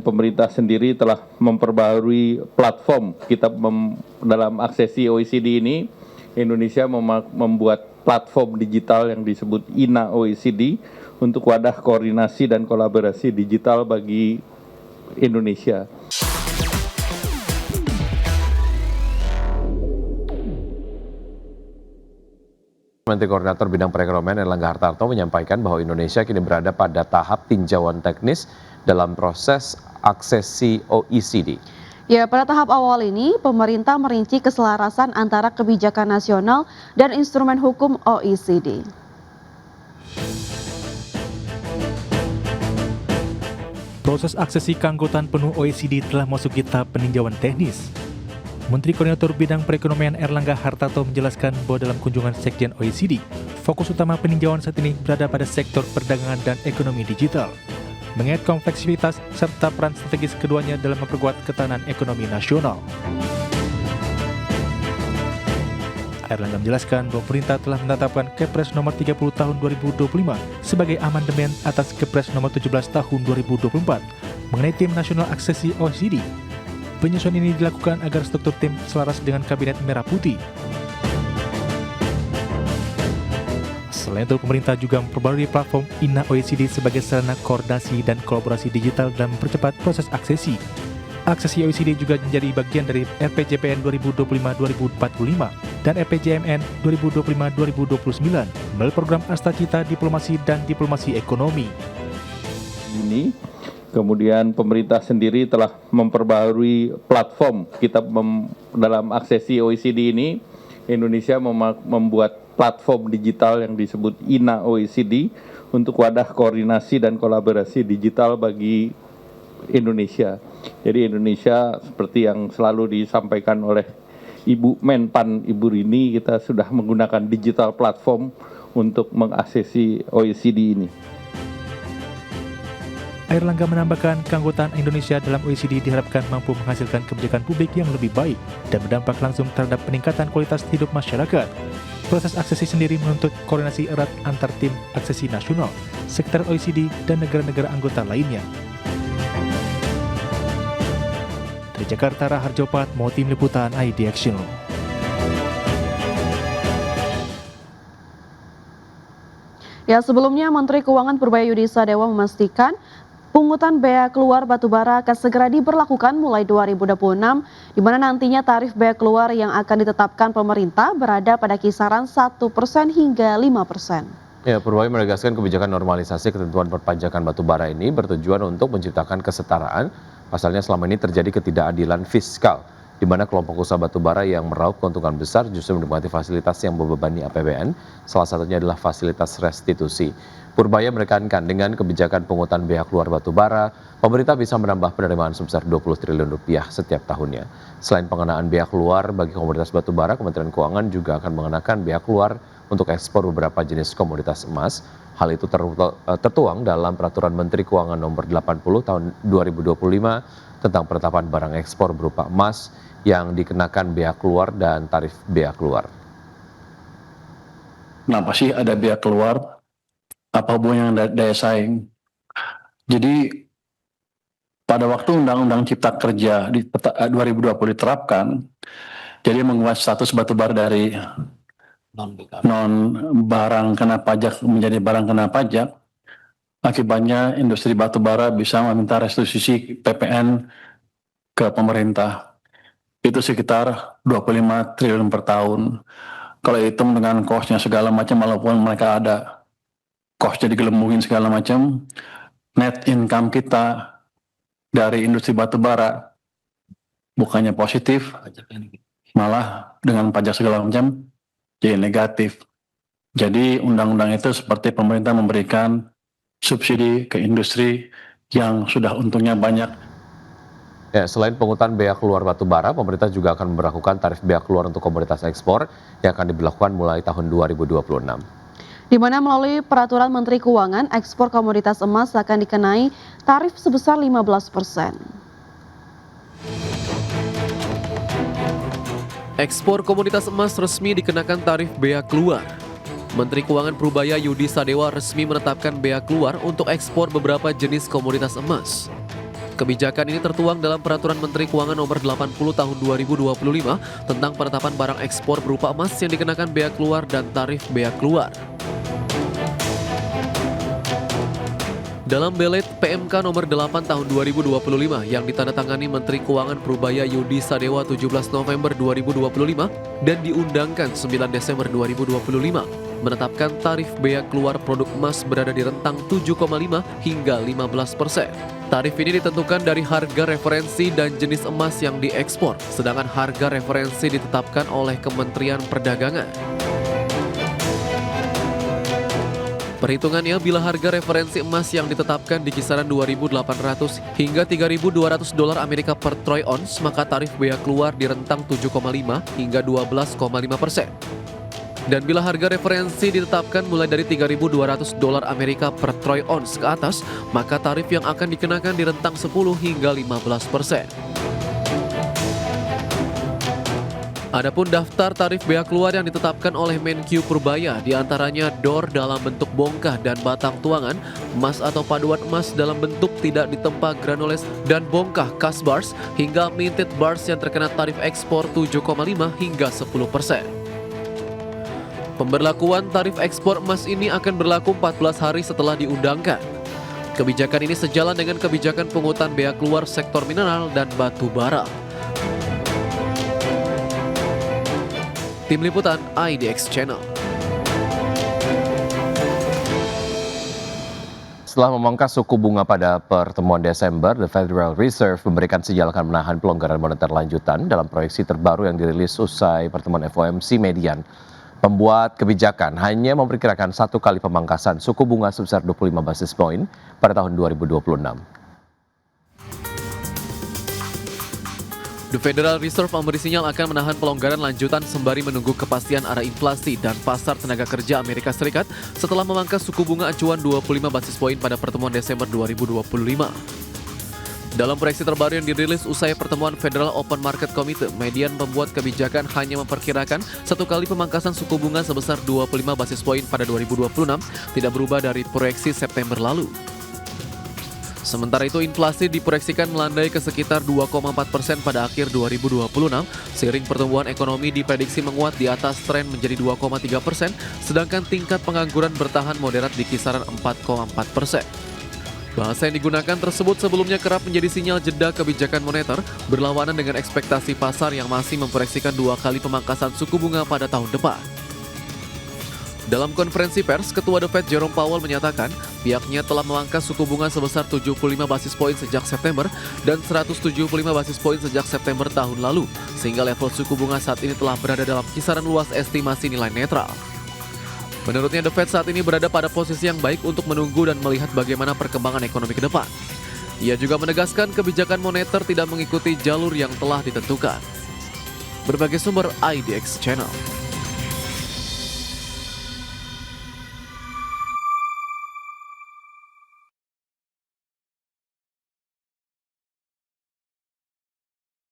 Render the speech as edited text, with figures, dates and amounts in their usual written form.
pemerintah sendiri telah memperbarui platform kita dalam aksesi OECD ini. Indonesia membuat platform digital yang disebut INA OECD untuk wadah koordinasi dan kolaborasi digital bagi Indonesia. Menteri Koordinator Bidang Perekonomian Erlangga Hartarto menyampaikan bahwa Indonesia kini berada pada tahap tinjauan teknis dalam proses aksesi OECD. Ya, pada tahap awal ini, pemerintah merinci keselarasan antara kebijakan nasional dan instrumen hukum OECD. Proses aksesi keanggotaan penuh OECD telah memasuki tahap peninjauan teknis. Menteri Koordinator Bidang Perekonomian Erlangga Hartarto menjelaskan bahwa dalam kunjungan Sekjen OECD, fokus utama peninjauan saat ini berada pada sektor perdagangan dan ekonomi digital, mengingat kompleksitas serta peran strategis keduanya dalam memperkuat ketahanan ekonomi nasional. Erlangga menjelaskan bahwa pemerintah telah menetapkan Kepres nomor 30 tahun 2025 sebagai amandemen atas Kepres nomor 17 tahun 2024 mengenai Tim Nasional Aksesi OECD. Penyesuaian ini dilakukan agar struktur tim selaras dengan Kabinet Merah Putih. Selain itu, pemerintah juga memperbarui platform INA OECD sebagai sarana koordinasi dan kolaborasi digital dalam mempercepat proses aksesi. Aksesi OECD juga menjadi bagian dari RPJPN 2025-2045 dan RPJMN 2025-2029 melalui program Astacita Diplomasi dan Diplomasi Ekonomi. Kemudian pemerintah sendiri telah memperbarui platform kita dalam aksesi OECD ini. Indonesia membuat platform digital yang disebut INA OECD untuk wadah koordinasi dan kolaborasi digital bagi Indonesia. Jadi Indonesia seperti yang selalu disampaikan oleh Ibu Menpan, Ibu Rini, kita sudah menggunakan digital platform untuk mengaksesi OECD ini. Erlangga menambahkan keanggotaan Indonesia dalam OECD diharapkan mampu menghasilkan kebijakan publik yang lebih baik dan berdampak langsung terhadap peningkatan kualitas hidup masyarakat. Proses aksesi sendiri menuntut koordinasi erat antar tim aksesi nasional, sekretariat OECD, dan negara-negara anggota lainnya. Dari Jakarta, Raharjo Patmo, Tim Liputan ID Action. Ya, sebelumnya Menteri Keuangan Purbaya Yudi Sadewa memastikan pungutan bea keluar batubara akan segera diberlakukan mulai 2026, di mana nantinya tarif bea keluar yang akan ditetapkan pemerintah berada pada kisaran 1% hingga 5%. Ya, Purbaya menegaskan kebijakan normalisasi ketentuan perpajakan batubara ini bertujuan untuk menciptakan kesetaraan. Pasalnya selama ini terjadi ketidakadilan fiskal, di mana kelompok usaha batubara yang meraup keuntungan besar justru menikmati fasilitas yang membebani APBN, salah satunya adalah fasilitas restitusi. Purbaya menekankan dengan kebijakan pungutan bea keluar batubara, pemerintah bisa menambah penerimaan sebesar 20 triliun rupiah setiap tahunnya. Selain pengenaan bea keluar bagi komoditas batubara, Kementerian Keuangan juga akan mengenakan bea keluar untuk ekspor beberapa jenis komoditas emas. Hal itu tertuang dalam Peraturan Menteri Keuangan Nomor 80 Tahun 2025 tentang penetapan barang ekspor berupa emas yang dikenakan bea keluar dan tarif bea keluar. Kenapa sih ada bea keluar? Apa hubungannya daya saing? Jadi pada waktu Undang-Undang Cipta Kerja di 2020 diterapkan, jadi mengubah status batubara dari non barang kena pajak menjadi barang kena pajak. Akibatnya industri batubara bisa meminta restitusi PPN ke pemerintah. Itu sekitar 25 triliun per tahun. Kalau hitung dengan kosnya segala macam, walaupun mereka ada kosnya digelembungin segala macam, net income kita dari industri batubara bukannya positif, malah dengan pajak segala macam jadi negatif. Jadi undang-undang itu seperti pemerintah memberikan subsidi ke industri yang sudah untungnya banyak. Ya, selain pungutan bea keluar batubara, pemerintah juga akan memberlakukan tarif bea keluar untuk komoditas ekspor yang akan diberlakukan mulai tahun 2026. Di mana melalui Peraturan Menteri Keuangan, ekspor komoditas emas akan dikenai tarif sebesar 15%. Ekspor komoditas emas resmi dikenakan tarif bea keluar. Menteri Keuangan Purbaya Yudi Sadewa resmi menetapkan bea keluar untuk ekspor beberapa jenis komoditas emas. Kebijakan ini tertuang dalam Peraturan Menteri Keuangan Nomor 80 Tahun 2025 tentang penetapan barang ekspor berupa emas yang dikenakan bea keluar dan tarif bea keluar. Dalam Belet PMK Nomor 8 Tahun 2025 yang ditandatangani Menteri Keuangan Prubaya Yudi Sadewa 17 November 2025 dan diundangkan 9 Desember 2025, menetapkan tarif bea keluar produk emas berada di rentang 7,5 hingga 15%. Tarif ini ditentukan dari harga referensi dan jenis emas yang diekspor, sedangkan harga referensi ditetapkan oleh Kementerian Perdagangan. Perhitungannya, bila harga referensi emas yang ditetapkan di kisaran 2.800 hingga 3.200 dolar Amerika per troy ounce, maka tarif bea keluar di rentang 7,5 hingga 12,5%. Dan bila harga referensi ditetapkan mulai dari 3.200 dolar Amerika per troy ounce ke atas, maka tarif yang akan dikenakan di rentang 10 hingga 15%. Adapun daftar tarif bea keluar yang ditetapkan oleh Menkyu Purbaya diantaranya dor dalam bentuk bongkah dan batang tuangan, emas atau paduan emas dalam bentuk tidak ditempa granules dan bongkah cast bars, hingga minted bars yang terkena tarif ekspor 7,5 hingga 10%. Pemberlakuan tarif ekspor emas ini akan berlaku 14 hari setelah diundangkan. Kebijakan ini sejalan dengan kebijakan pungutan bea keluar sektor mineral dan batu bara. Tim Liputan IDX Channel. Setelah memangkas suku bunga pada pertemuan Desember, The Federal Reserve memberikan sinyal akan menahan pelonggaran moneter lanjutan dalam proyeksi terbaru yang dirilis usai pertemuan FOMC median. Pembuat kebijakan hanya memperkirakan satu kali pemangkasan suku bunga sebesar 25 basis poin pada tahun 2026. The Federal Reserve memberi sinyal akan menahan pelonggaran lanjutan sembari menunggu kepastian arah inflasi dan pasar tenaga kerja Amerika Serikat setelah memangkas suku bunga acuan 25 basis poin pada pertemuan Desember 2025. Dalam proyeksi terbaru yang dirilis usai pertemuan Federal Open Market Committee, median pembuat kebijakan hanya memperkirakan satu kali pemangkasan suku bunga sebesar 25 basis poin pada 2026, tidak berubah dari proyeksi September lalu. Sementara itu, inflasi diproyeksikan melandai ke sekitar 2,4% pada akhir 2026, seiring pertumbuhan ekonomi diprediksi menguat di atas tren menjadi 2,3%, sedangkan tingkat pengangguran bertahan moderat di kisaran 4,4%. Bahasa yang digunakan tersebut sebelumnya kerap menjadi sinyal jeda kebijakan moneter, berlawanan dengan ekspektasi pasar yang masih memproyeksikan 2 kali pemangkasan suku bunga pada tahun depan. Dalam konferensi pers, Ketua The Fed Jerome Powell menyatakan pihaknya telah memangkas suku bunga sebesar 75 basis poin sejak September dan 175 basis poin sejak September tahun lalu, sehingga level suku bunga saat ini telah berada dalam kisaran luas estimasi nilai netral. Menurutnya, The Fed saat ini berada pada posisi yang baik untuk menunggu dan melihat bagaimana perkembangan ekonomi ke depan. Ia juga menegaskan kebijakan moneter tidak mengikuti jalur yang telah ditentukan. Berbagai sumber IDX Channel.